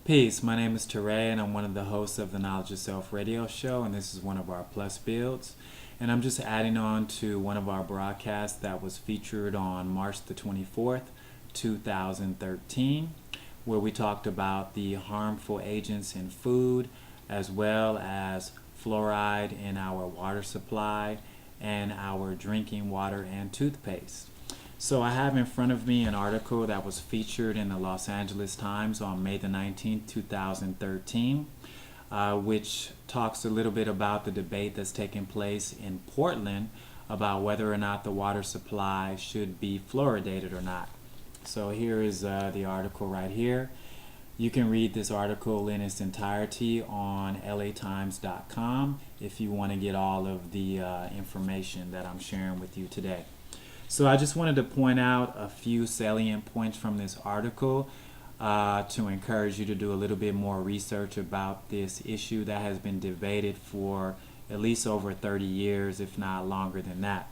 Peace, my name is Teray and I'm one of the hosts of the Knowledge Yourself radio show, and this is one of our plus builds. And I'm just adding on to one of our broadcasts that was featured on March the 24th, 2013, where we talked about the harmful agents in food as well as fluoride in our water supply and our drinking water and toothpaste. So I have in front of me an article that was featured in the Los Angeles Times on May the 19th, 2013, which talks a little bit about the debate that's taking place in Portland about whether or not the water supply should be fluoridated or not. So here is the article right here. You can read this article in its entirety on latimes.com if you want to get all of the information that I'm sharing with you today. So I just wanted to point out a few salient points from this article to encourage you to do a little bit more research about this issue that has been debated for at least over 30 years, if not longer than that.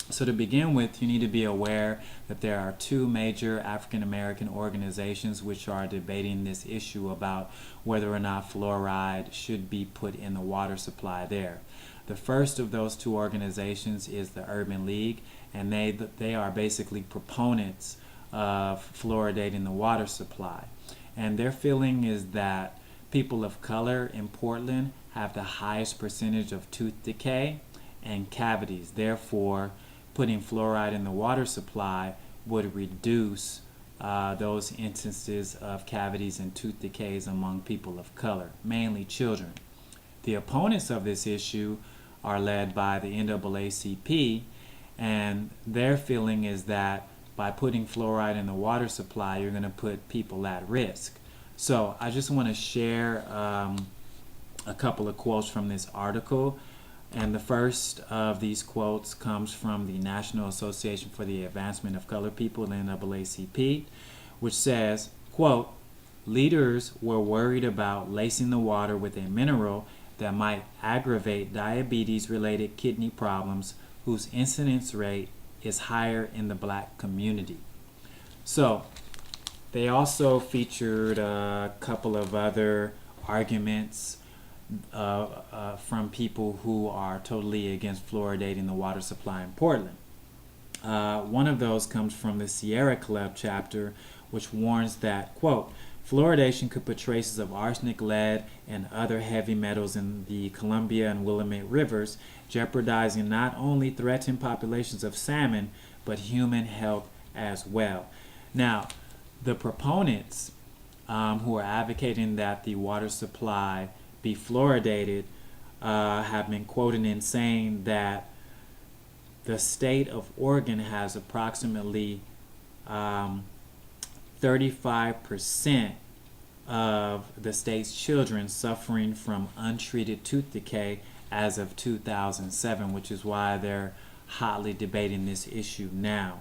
So to begin with, you need to be aware that there are two major African American organizations which are debating this issue about whether or not fluoride should be put in the water supply there. The first of those two organizations is the Urban League, and they are basically proponents of fluoridating the water supply. And their feeling is that people of color in Portland have the highest percentage of tooth decay and cavities. Therefore, putting fluoride in the water supply would reduce those instances of cavities and tooth decays among people of color, mainly children. The opponents of this issue are led by the NAACP, and their feeling is that by putting fluoride in the water supply, you're going to put people at risk. So I just want to share a couple of quotes from this article. And the first of these quotes comes from the National Association for the Advancement of Colored People, the NAACP, which says, quote, "Leaders were worried about lacing the water with a mineral that might aggravate diabetes-related kidney problems whose incidence rate is higher in the black community." So they also featured a couple of other arguments from people who are totally against fluoridating the water supply in Portland. One of those comes from the Sierra Club chapter, which warns that, quote, "Fluoridation could put traces of arsenic, lead, and other heavy metals in the Columbia and Willamette rivers, jeopardizing not only threatened populations of salmon, but human health as well." Now, the proponents who are advocating that the water supply be fluoridated have been quoted in saying that the state of Oregon has approximately 35% of the state's children suffering from untreated tooth decay as of 2007, which is why they're hotly debating this issue now.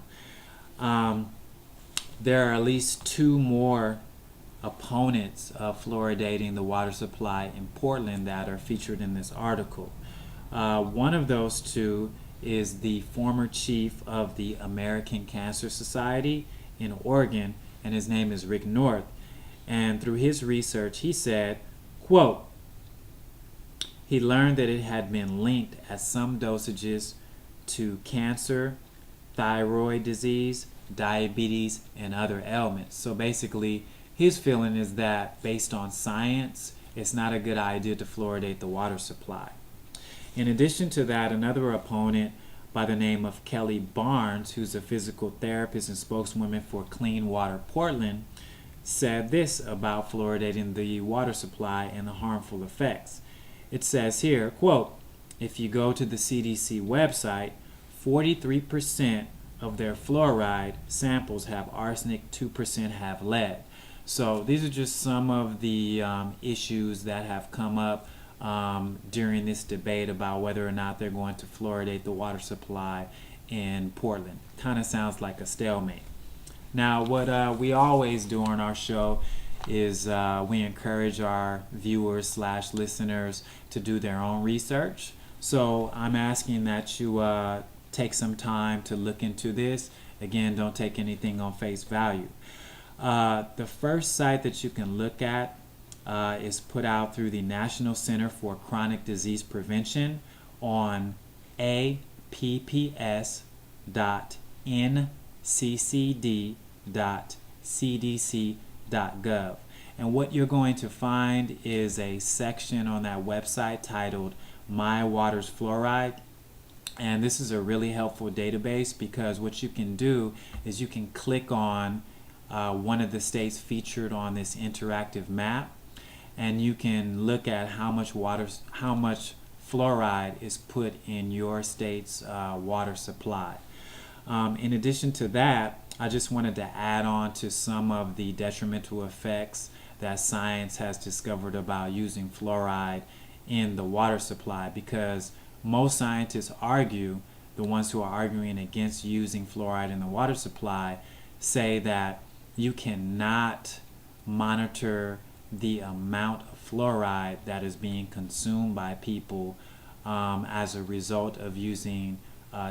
There are at least two more opponents of fluoridating the water supply in Portland that are featured in this article. One of those two is the former chief of the American Cancer Society in Oregon, and his name is Rick North. And through his research, he said, quote, he learned that it had been linked at some dosages to cancer, thyroid disease, diabetes, and other ailments. So basically, his feeling is that based on science, it's not a good idea to fluoridate the water supply. In addition to that, another opponent by the name of Kelly Barnes, who's a physical therapist and spokeswoman for Clean Water Portland, said this about fluoridating the water supply and the harmful effects. It says here, quote, "If you go to the CDC website, 43% of their fluoride samples have arsenic, 2% have lead." So these are just some of the issues that have come up during this debate about whether or not they're going to fluoridate the water supply in Portland. Kind of sounds like a stalemate. Now, what we always do on our show is we encourage our viewers slash listeners to do their own research. So I'm asking that you take some time to look into this. Again, don't take anything on face value. The first site that you can look at is put out through the National Center for Chronic Disease Prevention on apps.nccd.cdc.gov. And what you're going to find is a section on that website titled My Water's Fluoride. And this is a really helpful database because what you can do is you can click on one of the states featured on this interactive map, and you can look at how much fluoride is put in your state's water supply. In addition to that, I just wanted to add on to some of the detrimental effects that science has discovered about using fluoride in the water supply, because most scientists argue, the ones who are arguing against using fluoride in the water supply, say that you cannot monitor the amount of fluoride that is being consumed by people as a result of using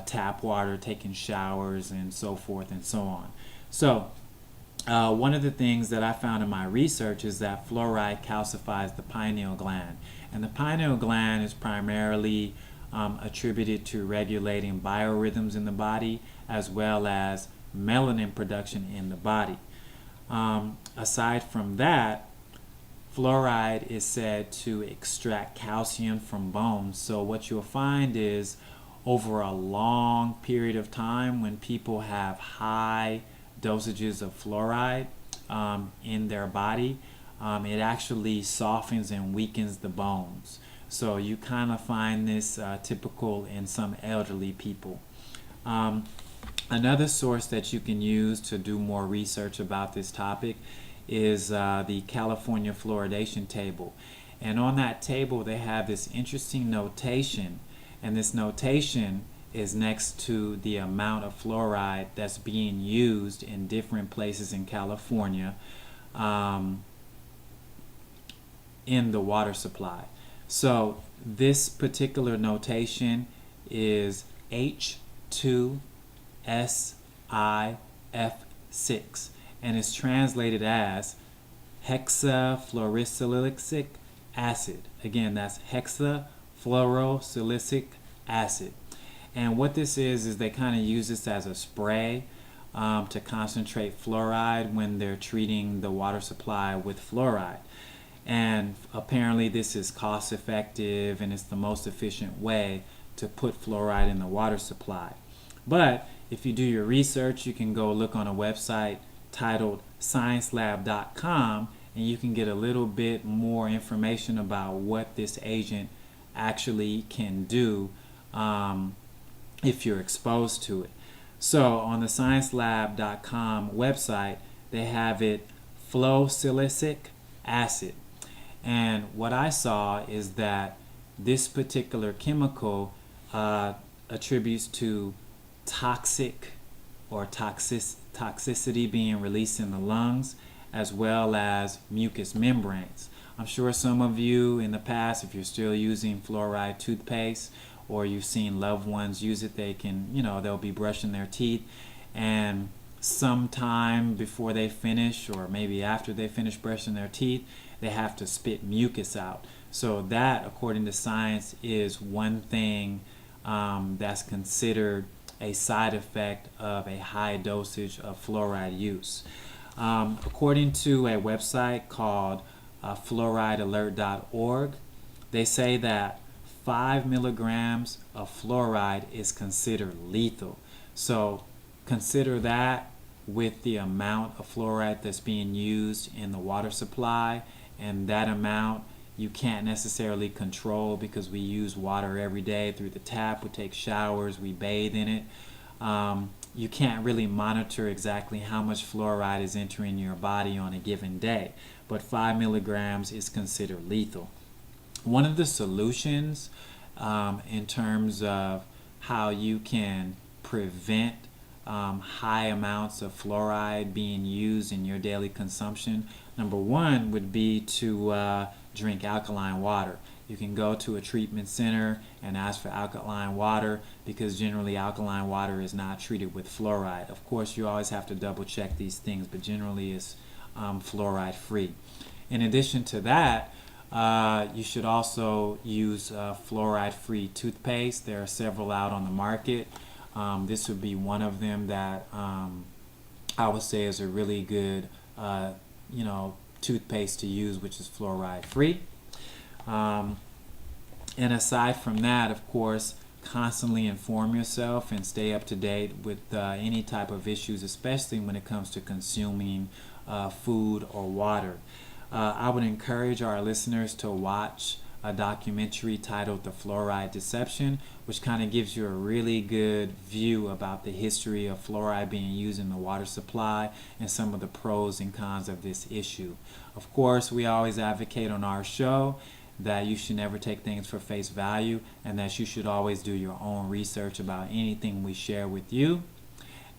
tap water, taking showers, and so forth and so on. So one of the things that I found in my research is that fluoride calcifies the pineal gland. And the pineal gland is primarily attributed to regulating biorhythms in the body as well as melanin production in the body. Aside from that, fluoride is said to extract calcium from bones. So what you'll find is over a long period of time, when people have high dosages of fluoride in their body, it actually softens and weakens the bones. So you kind of find this typical in some elderly people. Another source that you can use to do more research about this topic is the California fluoridation table. And on that table they have this interesting notation, and this notation is next to the amount of fluoride that's being used in different places in California in the water supply. So this particular notation is H2SiF6, and it's translated as hexafluorosilicic acid. Again, that's hexafluorosilicic acid. And what this is they kind of use this as a spray to concentrate fluoride when they're treating the water supply with fluoride. And apparently this is cost effective and it's the most efficient way to put fluoride in the water supply. But if you do your research, you can go look on a website titled sciencelab.com, and you can get a little bit more information about what this agent actually can do if you're exposed to it. So on the sciencelab.com website, they have it fluorosilicic acid. And what I saw is that this particular chemical attributes to toxic or toxicity being released in the lungs, as well as mucous membranes. I'm sure some of you in the past, if you're still using fluoride toothpaste, or you've seen loved ones use it, they can, they'll be brushing their teeth, and sometime before they finish, or maybe after they finish brushing their teeth, they have to spit mucus out. So that, according to science, is one thing that's considered a side effect of a high dosage of fluoride use. According to a website called fluoridealertorg, they say that 5 milligrams of fluoride is considered lethal. So consider that with the amount of fluoride that's being used in the water supply, and that amount you can't necessarily control because we use water every day through the tap, we take showers, we bathe in it. You can't really monitor exactly how much fluoride is entering your body on a given day, but 5 milligrams is considered lethal. One of the solutions in terms of how you can prevent high amounts of fluoride being used in your daily consumption, number one would be to drink alkaline water. You can go to a treatment center and ask for alkaline water, because generally alkaline water is not treated with fluoride. Of course, you always have to double check these things, but generally it's fluoride free. In addition to that, you should also use fluoride-free toothpaste. There are several out on the market. This would be one of them that I would say is a really good, toothpaste to use, which is fluoride-free. And aside from that, of course, constantly inform yourself and stay up to date with any type of issues, especially when it comes to consuming food or water. I would encourage our listeners to watch a documentary titled The Fluoride Deception, which kind of gives you a really good view about the history of fluoride being used in the water supply and some of the pros and cons of this issue. Of course, we always advocate on our show that you should never take things for face value and that you should always do your own research about anything we share with you.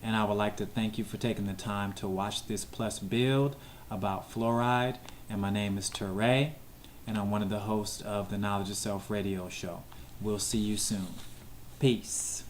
And I would like to thank you for taking the time to watch this Plus build about fluoride. And my name is Teray, and I'm one of the hosts of the Knowledge of Self radio show. We'll see you soon. Peace.